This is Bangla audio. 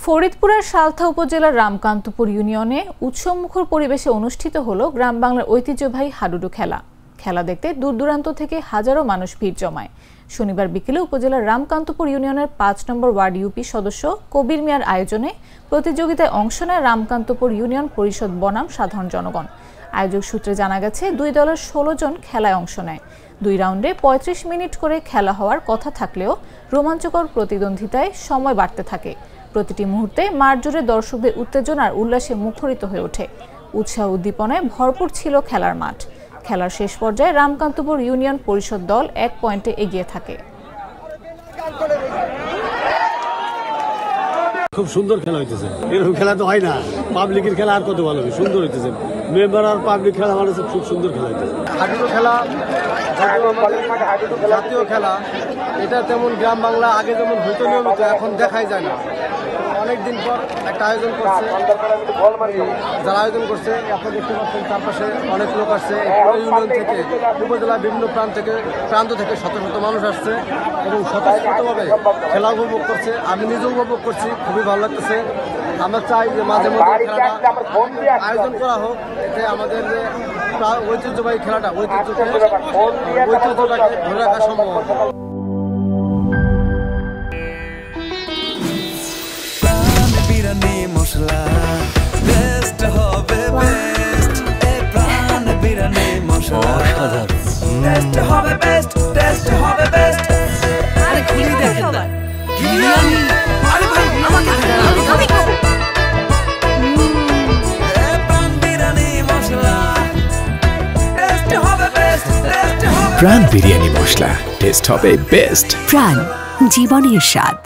ফরিদপুরের সালথা উপজেলার রামকান্তপুর ইউনিয়নে উৎসবমুখর পরিবেশে অনুষ্ঠিত হলো গ্রাম বাংলার ঐতিহ্যবাহী হাডুডু খেলা। খেলা দেখতে দূর দূরান্ত থেকে হাজারো মানুষ ভিড় জমায়। শনিবার বিকেলে উপজেলার রামকান্তপুর ইউনিয়নের ৫ নম্বর ওয়ার্ড ইউপি সদস্য কবির মিয়ার আয়োজনে প্রতিযোগিতায় অংশ নেয় রামকান্তপুর ইউনিয়ন পরিষদ বনাম সাধারণ জনগণ। আয়োজক সূত্রে জানা গেছে ২ দলের ১৬ জন খেলায় অংশ নেয়। ২ রাউন্ডে ৩৫ মিনিট করে খেলা হওয়ার কথা থাকলেও রোমাঞ্চকর প্রতিদ্বন্দ্বিতায় সময় বাড়তে থাকে। প্রতিটি মুহূর্তে মাঠ জুড়ে দর্শকদের উত্তেজনা আর উল্লাসে মুখরিত হয়ে ওঠে। উৎসাহ উদ্দীপনায় ভরপুর ছিল খেলার মাঠ। খেলার শেষ পর্যায়ে রামকান্তপুর ইউনিয়ন পরিষদ দল ১ পয়েন্টে এগিয়ে থাকে। খুব সুন্দর খেলা হইতেছে, এরকম খেলা তো হয় না। পাবলিকের খেলা আর কত ভালো হবে, সুন্দর হইতেছে। মেম্বার আর পাবলিক খেলা মানে খুব সুন্দর খেলা হইতেছে। হাডুডু খেলা জাতীয় খেলা, এটা তেমন গ্রাম বাংলা আগে যেমন হইতো নিয়মিত এখন দেখাই যায় না। অনেকদিন পর একটা আয়োজন করছে, যারা আয়োজন করছে আপনারা দেখতে পাচ্ছেন চারপাশে অনেক লোক আসছে। ইউনিয়ন থেকে উপজেলার বিভিন্ন প্রান্ত থেকে শত শত মানুষ আসছে এবং স্বতঃস্ফূর্তভাবে খেলা উপভোগ করছে। আমি নিজেও উপভোগ করছি, খুবই ভালো লাগতেছে। আমরা চাই যে মাঝে মধ্যে খেলাটা আয়োজন করা হোক, এতে আমাদের যে ঐতিহ্যবাহী খেলাটা ঐতিহ্যটাকে ধরে রাখা সম্ভব হবে। মশলা বেস্ট হবে বেস্ট, এ প্রাণ বিরিয়ানি মশলা টেস্ট হবে বেস্ট, টেস্ট হবে বেস্ট। আরে খুলি দেখেন না বিরিয়ানি, আরে ভাই আমাকে আমি খাবো। এ প্রাণ বিরিয়ানি মশলা টেস্ট হবে বেস্ট, টেস্ট হবে। প্রাণ বিরিয়ানি মশলা টেস্ট হবে বেস্ট। প্রাণ জীবনের স্বাদ।